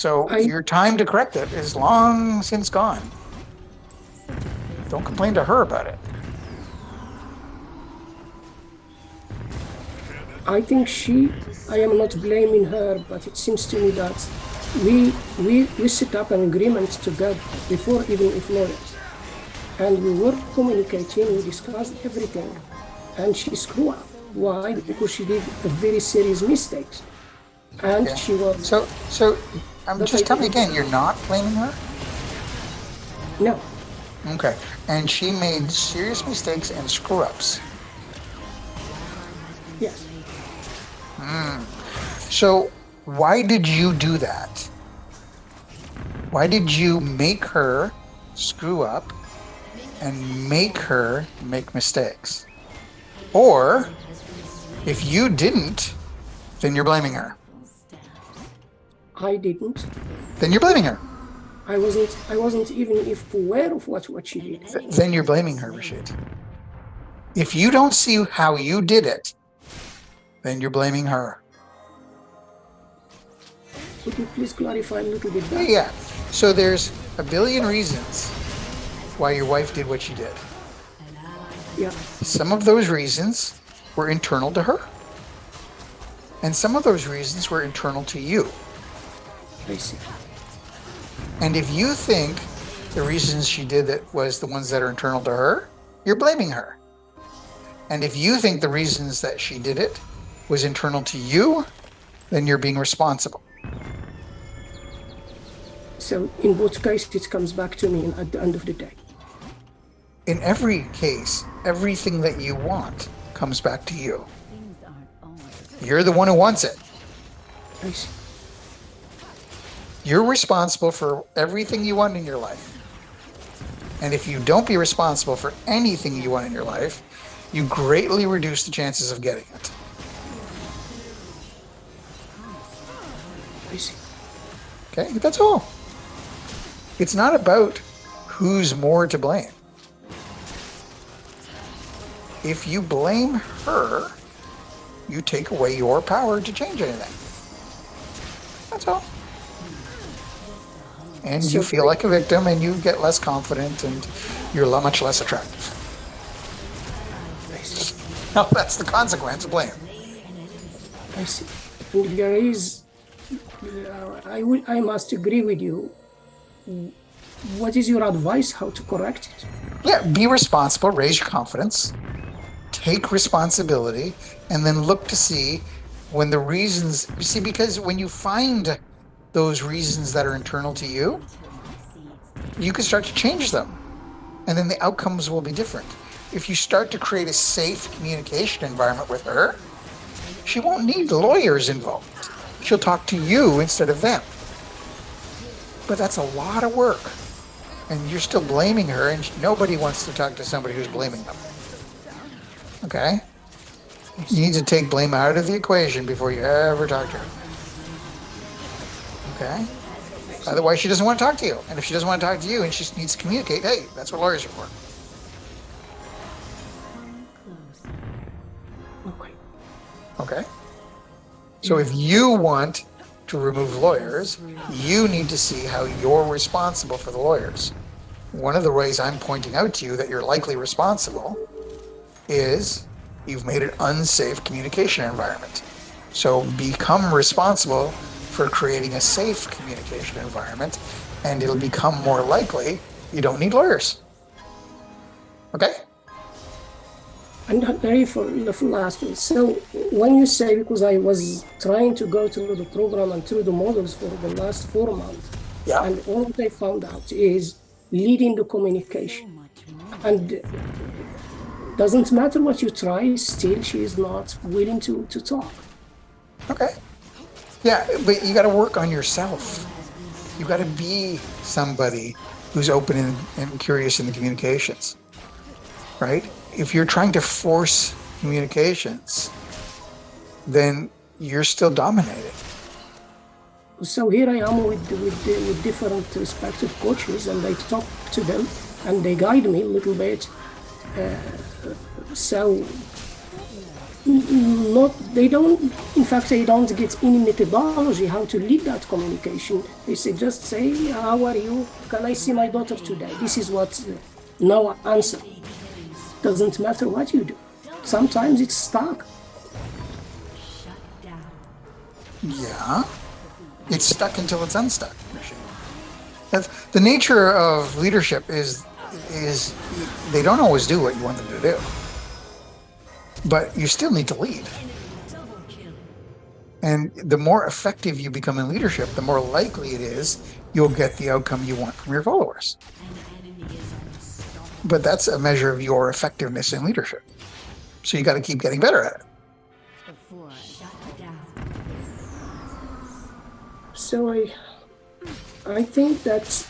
So your time to correct it is long since gone. Don't complain to her about it. I think I am not blaming her, but it seems to me that we set up an agreement together before even if lawyers. And we were communicating, we discussed everything. And she screwed up. Why? Because she did a very serious mistakes. And she was... So just tell me again, you're not blaming her? No. Okay. And she made serious mistakes and screw-ups. Yes. So why did you do that? Why did you make her screw up and make her make mistakes? Or if you didn't, then you're blaming her. I didn't. Then you're blaming her. I wasn't even aware of what she did. Then you're blaming her, Rashid. If you don't see how you did it, then you're blaming her. Could you please clarify a little bit better? Yeah. So there's a billion reasons why your wife did what she did. Yeah. Some of those reasons were internal to her. And some of those reasons were internal to you. I see. And if you think the reasons she did it was the ones that are internal to her, you're blaming her. And if you think the reasons that she did it was internal to you, then you're being responsible. So in both cases, it comes back to me at the end of the day. In every case, everything that you want comes back to you. You're the one who wants it. I see. You're responsible for everything you want in your life. And if you don't be responsible for anything you want in your life, you greatly reduce the chances of getting it. I see. Okay, that's all. It's not about who's more to blame. If you blame her, you take away your power to change anything. That's all. And you feel like a victim and you get less confident and you're much less attractive. I see. Now that's the consequence of blame. I see. And there is, I must agree with you. What is your advice how to correct it? Yeah, be responsible, raise your confidence, take responsibility, and then look to see when the reasons, you see, because when you find those reasons that are internal to you, you can start to change them. And then the outcomes will be different. If you start to create a safe communication environment with her, she won't need lawyers involved. She'll talk to you instead of them. But that's a lot of work. And you're still blaming her, and nobody wants to talk to somebody who's blaming them. Okay? You need to take blame out of the equation before you ever talk to her. Okay? Otherwise, she doesn't want to talk to you. And if she doesn't want to talk to you and she needs to communicate, hey, that's what lawyers are for. Okay. Okay? So if you want to remove lawyers, you need to see how you're responsible for the lawyers. One of the ways I'm pointing out to you that you're likely responsible is you've made an unsafe communication environment. So become responsible for creating a safe communication environment, and it'll become more likely you don't need lawyers. Okay? And very for the last one. So when you say, because I was trying to go through the program and through the models for the last 4 months, Yeah. and all that I found out is leading the communication. And doesn't matter what you try, still she is not willing to talk. Okay. Yeah, but you got to work on yourself. You got to be somebody who's open and curious in the communications, right? If you're trying to force communications, then you're still dominating. So here I am with different respective coaches, and I talk to them, and they guide me a little bit. So not, they don't, in fact, they don't get any methodology how to lead that communication. They say, just say, how are you? Can I see my daughter today? This is what, no answer. Doesn't matter what you do. Sometimes it's stuck. Yeah. It's stuck until it's unstuck. The nature of leadership is they don't always do what you want them to do. But you still need to lead. And the more effective you become in leadership, the more likely it is you'll get the outcome you want from your followers. But that's a measure of your effectiveness in leadership. So you got to keep getting better at it. So I think that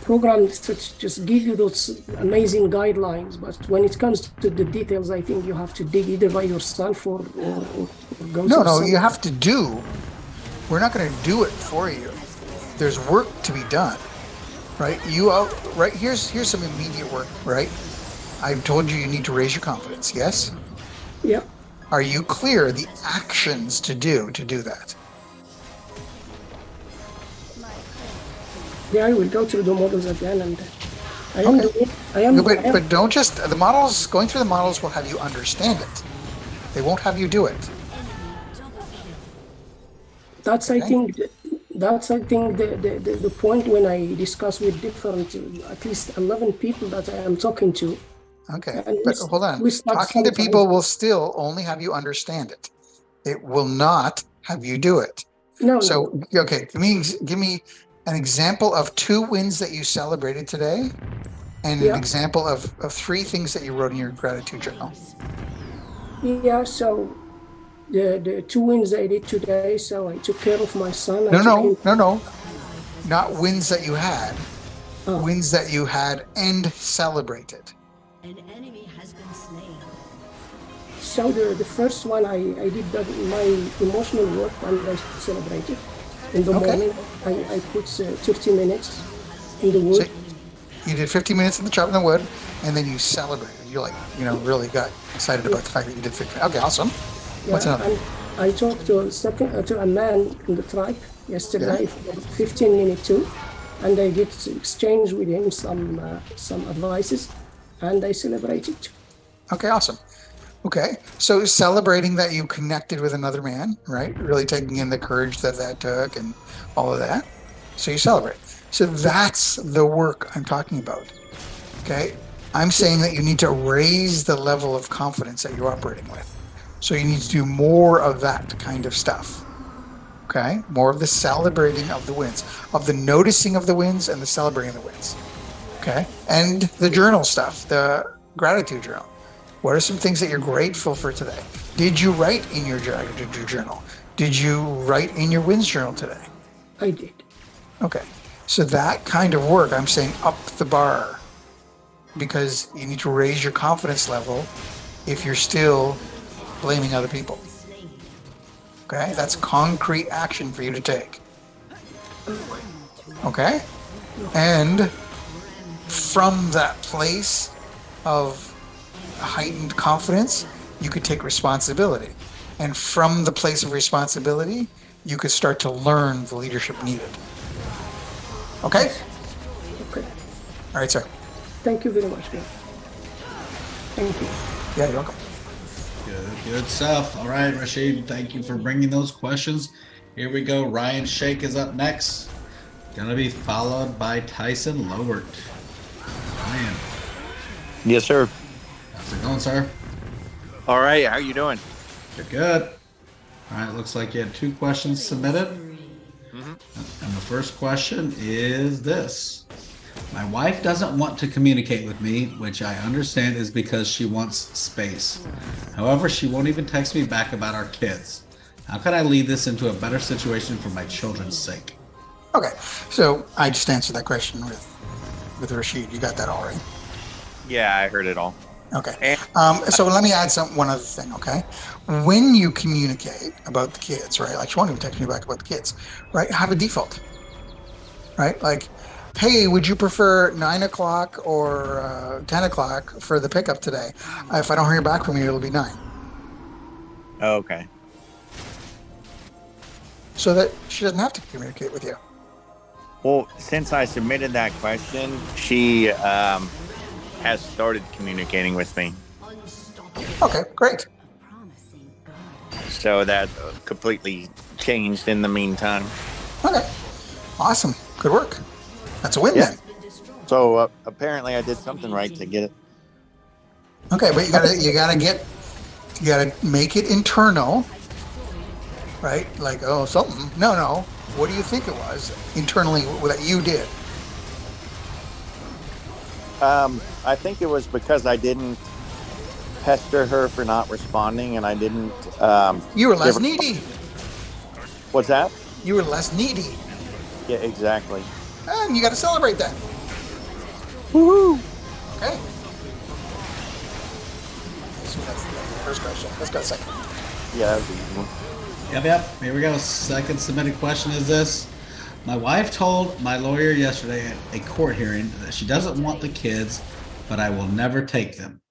programs that just give you those amazing guidelines, but when it comes to the details, I think you have to dig either by yourself or go to No, you have to do. We're not going to do it for you. There's work to be done, right? Right, here's some immediate work, right? I've told you need to raise your confidence, yes? Yeah. Are you clear the actions to do that? Yeah, I will go through the models again, and I am. But don't just the models. Going through the models will have you understand it. They won't have you do it. That's okay. I think the point when I discuss with different, at least 11 people that I am talking to. Okay, but hold on. Talking to people will still only have you understand it. It will not have you do it. No. So okay, give me an example of 2 wins that you celebrated today, and an example of 3 things that you wrote in your gratitude journal. Yeah, so the 2 wins I did today, so I took care of my son. No. Not wins that you had. Wins that you had and celebrated. An enemy has been slain. So the first one, I did my emotional work and I celebrated. In the morning, I put 30 minutes in the wood. So you did 50 minutes in the chop in the wood, and then you celebrated. You really got excited about the fact that you did 50. Okay, awesome. Yeah, what's another? And I talked to a man in the tribe yesterday for 15 minutes too, and I did exchange with him some advices, and I celebrated too. Okay, awesome. Okay, so celebrating that you connected with another man, right? Really taking in the courage that took and all of that. So you celebrate. So that's the work I'm talking about. Okay, I'm saying that you need to raise the level of confidence that you're operating with. So you need to do more of that kind of stuff. Okay, more of the celebrating of the wins, of the noticing of the wins and the celebrating of the wins. Okay, and the journal stuff, the gratitude journal. What are some things that you're grateful for today? Did you write in your gratitude journal? Did you write in your wins journal today? I did. Okay. So that kind of work, I'm saying up the bar, because you need to raise your confidence level if you're still blaming other people. Okay? That's concrete action for you to take. Okay? And from that place of heightened confidence, you could take responsibility. And from the place of responsibility, you could start to learn the leadership needed. Okay? Okay. All right, sir. Thank you very much, man. Thank you. Yeah, you're welcome. Good stuff. All right, Rashid, thank you for bringing those questions. Here we go. Ryan Shake is up next. Gonna be followed by Tyson Lowert. Ryan. Yes, sir. How's it going, sir? All right, how you doing? You're good. All right, looks like you had 2 questions submitted. And the first question is this. My wife doesn't want to communicate with me, which I understand is because she wants space. However, she won't even text me back about our kids. How can I lead this into a better situation for my children's sake? Okay, so I just answered that question with Rashid. You got that all right? Yeah, I heard it all. Okay. So let me add one other thing, okay? When you communicate about the kids, right? Like, she won't even text me back about the kids, right? Have a default, right? Like, Hey, would you prefer 9 o'clock or 10 o'clock for the pickup today? If I don't hear back from you, it'll be 9. Okay. So that she doesn't have to communicate with you. Well, since I submitted that question, she has started communicating with me. Okay, great. So that completely changed in the meantime. Okay, awesome. Good work. That's a win Yeah. then. So apparently I did something right to get it. Okay, but you gotta make it internal, right? Like, oh, something. No. What do you think it was internally that you did? I think it was because I didn't pester her for not responding, and I didn't. You were less give her- needy. What's that? You were less needy, Yeah, exactly. and you got to celebrate that. Woohoo! Okay. So that's the first question. Let's go second. Yeah, that was the easy one. Yep. Here we go. Second submitted question is this. My wife told my lawyer yesterday at a court hearing that she doesn't want the kids, but I will never take them.